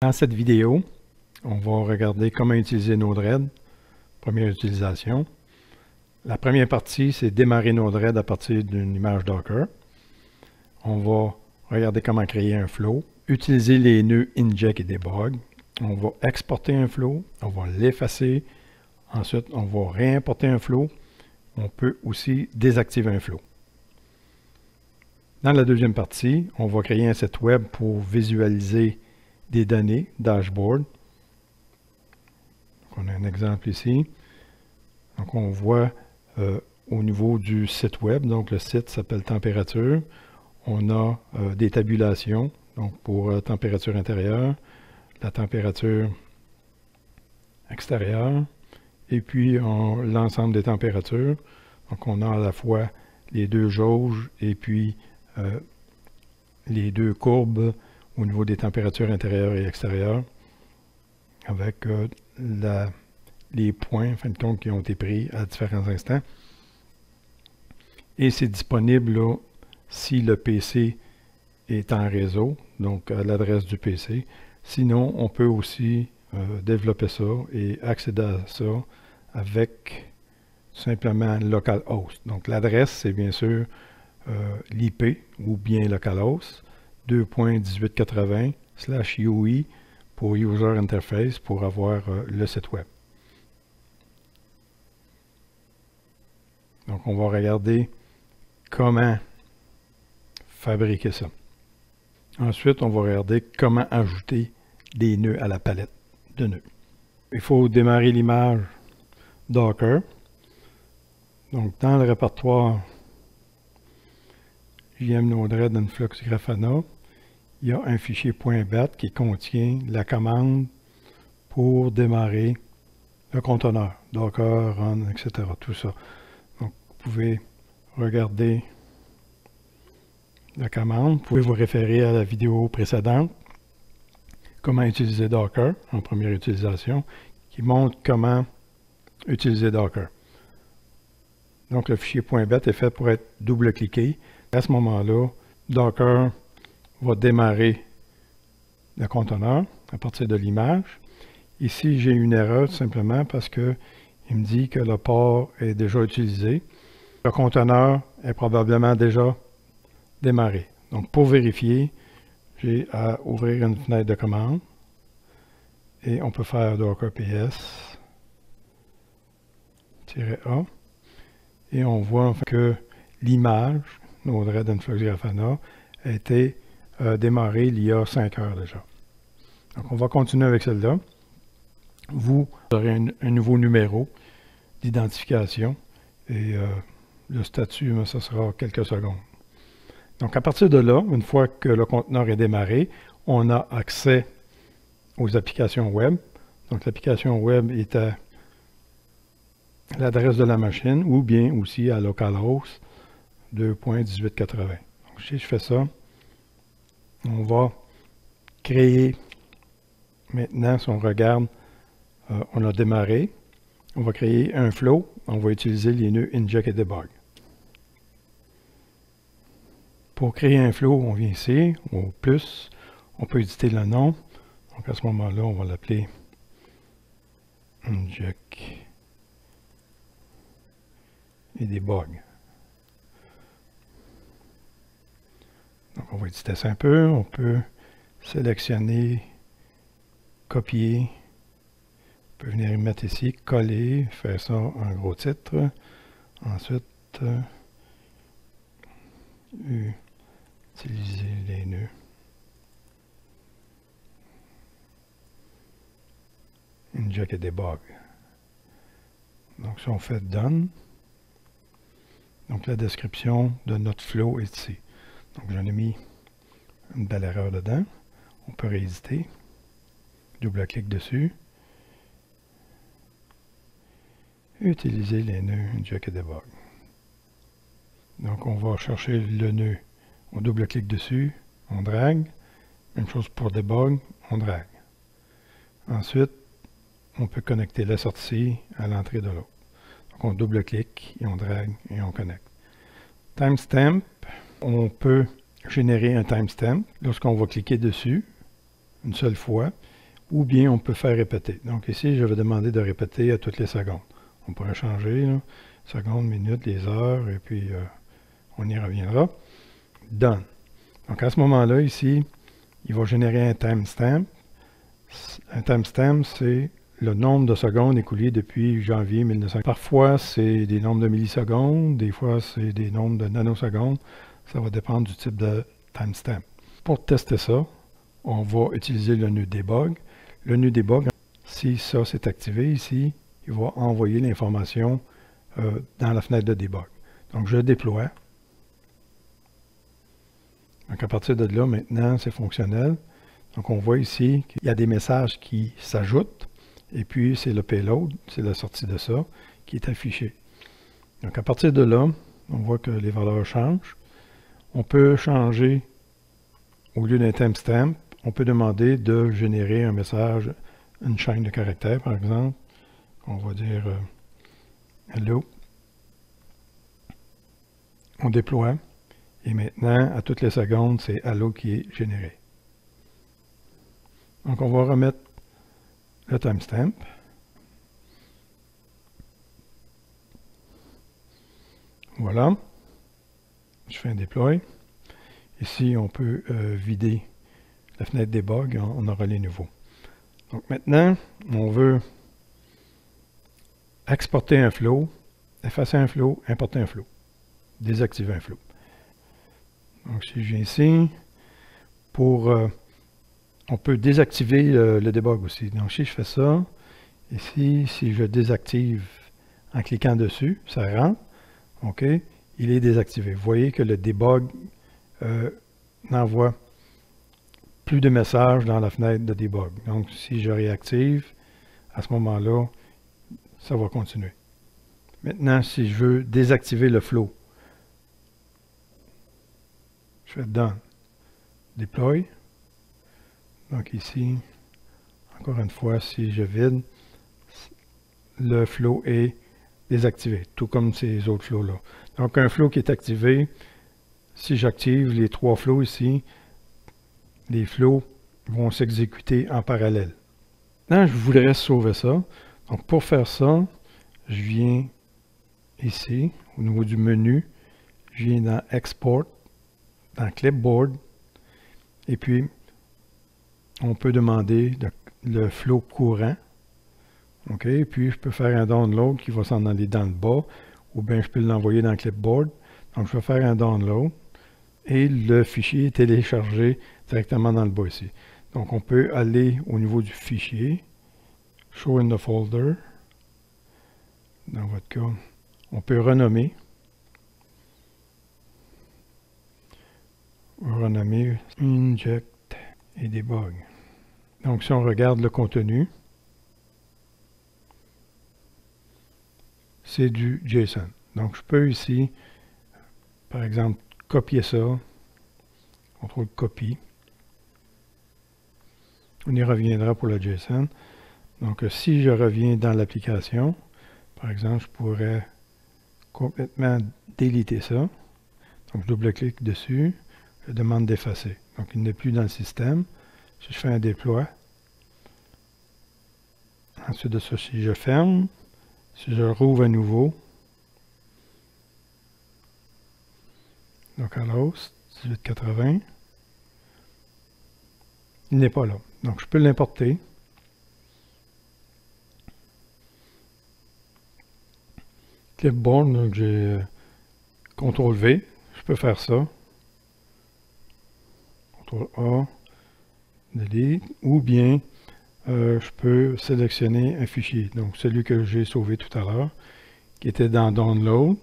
Dans cette vidéo, on va regarder comment utiliser Node-RED, première utilisation. La première partie, c'est démarrer Node-RED à partir d'une image Docker. On va regarder comment créer un flow, utiliser les nœuds inject et debug. On va exporter un flow, on va l'effacer. Ensuite, on va réimporter un flow. On peut aussi désactiver un flow. Dans la deuxième partie, on va créer un site web pour visualiser des données, dashboard. Donc, on a un exemple ici. Donc, on voit au niveau du site web, donc le site s'appelle température. On a des tabulations, donc pour température intérieure, la température extérieure, et puis l'ensemble des températures. Donc, on a à la fois les deux jauges et puis les deux courbes au niveau des températures intérieures et extérieures, avec les points, en fin de compte, qui ont été pris à différents instants. Et c'est disponible là, si le PC est en réseau, donc à l'adresse du PC. Sinon, on peut aussi développer ça et accéder à ça avec simplement localhost. Donc l'adresse, c'est bien sûr l'IP ou bien localhost 2.1880/UI pour User Interface pour avoir le site web. Donc on va regarder comment fabriquer ça. Ensuite, on va regarder comment ajouter des nœuds à la palette de nœuds. Il faut démarrer l'image Docker. Donc dans le répertoire JM Node-RED Influx Grafana, il y a un fichier .bat qui contient la commande pour démarrer le conteneur, Docker, Run, etc. Tout ça. Donc, vous pouvez regarder la commande. Vous pouvez vous référer à la vidéo précédente, comment utiliser Docker en première utilisation, qui montre comment utiliser Docker. Donc, le fichier .bat est fait pour être double-cliqué. À ce moment-là, Docker va démarrer le conteneur à partir de l'image. Ici, j'ai une erreur tout simplement parce qu'il me dit que le port est déjà utilisé. Le conteneur est probablement déjà démarré. Donc, pour vérifier, j'ai à ouvrir une fenêtre de commande et on peut faire Docker PS-A et on voit enfin que l'image Node-RED Influx Grafana a été démarrée il y a 5 heures déjà. Donc, on va continuer avec celle-là. Vous aurez un nouveau numéro d'identification et le statut, ça sera quelques secondes. Donc, à partir de là, une fois que le conteneur est démarré, on a accès aux applications web. Donc, l'application web est à l'adresse de la machine ou bien aussi à localhost 2.1880. Donc, si je fais ça, on va créer, maintenant, si on regarde, on a démarré, on va créer un flow, on va utiliser les nœuds inject et debug. Pour créer un flow, on vient ici, au plus, on peut éditer le nom. Donc à ce moment-là, on va l'appeler inject et debug. Donc on va éditer ça un peu, on peut sélectionner, copier, on peut venir mettre ici, coller, faire ça en gros titre. Ensuite, utiliser les nœuds. Inject et debug. Donc si on fait Done, donc la description de notre flow est ici. Donc j'en ai mis une belle erreur dedans. On peut rééditer. Double-clic dessus. Utiliser les nœuds inject et debug. Donc on va chercher le nœud. On double-clique dessus. On drague. Même chose pour debug. On drague. Ensuite, on peut connecter la sortie à l'entrée de l'autre. Donc on double-clique et on drague et on connecte. Timestamp, on peut générer un timestamp lorsqu'on va cliquer dessus une seule fois. ou bien on peut faire répéter. Donc ici, je vais demander de répéter à toutes les secondes. On pourrait changer, là, secondes, minutes, les heures, et puis on y reviendra. Done. Donc à ce moment-là, ici, il va générer un timestamp. Un timestamp, c'est le nombre de secondes écoulées depuis janvier 1900. Parfois, c'est des nombres de millisecondes, des fois, c'est des nombres de nanosecondes. Ça va dépendre du type de timestamp. Pour tester ça, on va utiliser le nœud debug. Le nœud debug, si ça c'est activé ici, il va envoyer l'information dans la fenêtre de debug. Donc, je déploie. Donc, à partir de là, maintenant, c'est fonctionnel. Donc, on voit ici qu'il y a des messages qui s'ajoutent. Et puis, c'est le payload, c'est la sortie de ça, qui est affiché. Donc, à partir de là, on voit que les valeurs changent. On peut changer, au lieu d'un timestamp, on peut demander de générer un message, une chaîne de caractères, par exemple. On va dire hello. On déploie. Et maintenant, à toutes les secondes, c'est hello qui est généré. Donc, on va remettre le timestamp. Voilà. Je fais un deploy. Ici, on peut vider la fenêtre debug. On aura les nouveaux. Donc, maintenant, on veut exporter un flow, effacer un flow, importer un flow, désactiver un flow. Donc, si je viens ici, on peut désactiver le debug aussi. Donc, si je fais ça, ici, si je désactive en cliquant dessus, ça rentre, OK, il est désactivé. Vous voyez que le debug n'envoie plus de messages dans la fenêtre de debug. Donc, si je réactive, à ce moment-là, ça va continuer. Maintenant, si je veux désactiver le flow, je fais Done. Deploy. Donc ici, encore une fois, si je vide, le flow est désactivé, tout comme ces autres flows-là. Donc un flow qui est activé, si j'active les trois flows ici, les flows vont s'exécuter en parallèle. Maintenant, je voudrais sauver ça. Donc pour faire ça, je viens ici, au niveau du menu, je viens dans Export, dans Clipboard, et puis on peut demander le flow courant. OK, puis je peux faire un download qui va s'en aller dans le bas, ou bien je peux l'envoyer dans Clipboard. Donc je vais faire un download, et le fichier est téléchargé directement dans le bas ici. Donc on peut aller au niveau du fichier, Show in the folder. Dans votre cas, on peut renommer Inject et Debug. Donc, si on regarde le contenu, c'est du JSON. Donc, je peux ici, par exemple, copier ça, contrôle copie. On y reviendra pour le JSON. Donc, si je reviens dans l'application, par exemple, je pourrais complètement déliter ça. Donc, je double-clique dessus, je demande d'effacer. Donc, il n'est plus dans le système. Si je fais un déploie, ensuite de ça, si je ferme, si je rouvre à nouveau, localhost 1880, il n'est pas là. Donc, je peux l'importer. Clipboard, donc j'ai CTRL-V, je peux faire ça. CTRL-A, delete, ou bien je peux sélectionner un fichier. Donc, celui que j'ai sauvé tout à l'heure, qui était dans Download.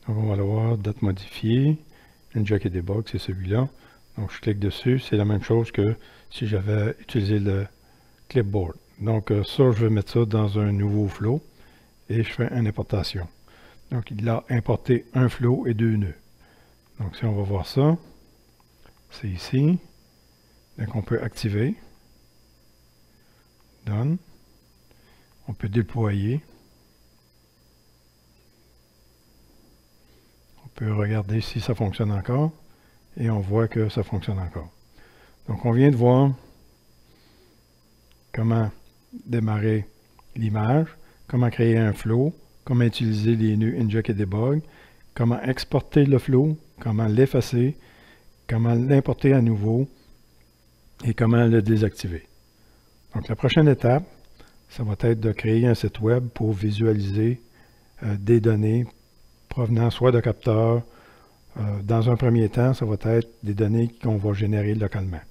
Donc, on va le voir, date modifiée. Inject et Debug, c'est celui-là. Donc, je clique dessus. C'est la même chose que si j'avais utilisé le Clipboard. Donc, ça, je vais mettre ça dans un nouveau flow. Et je fais une importation. Donc, il a importé un flow et deux nœuds. Donc, si on va voir ça, c'est ici. Donc, on peut activer. Done. On peut déployer. On peut regarder si ça fonctionne encore. Et on voit que ça fonctionne encore. Donc, on vient de voir comment démarrer l'image, comment créer un flow, comment utiliser les nœuds inject et debug, comment exporter le flow, comment l'effacer, comment l'importer à nouveau et comment le désactiver. Donc la prochaine étape, ça va être de créer un site web pour visualiser des données provenant soit de capteurs. Dans un premier temps, ça va être des données qu'on va générer localement.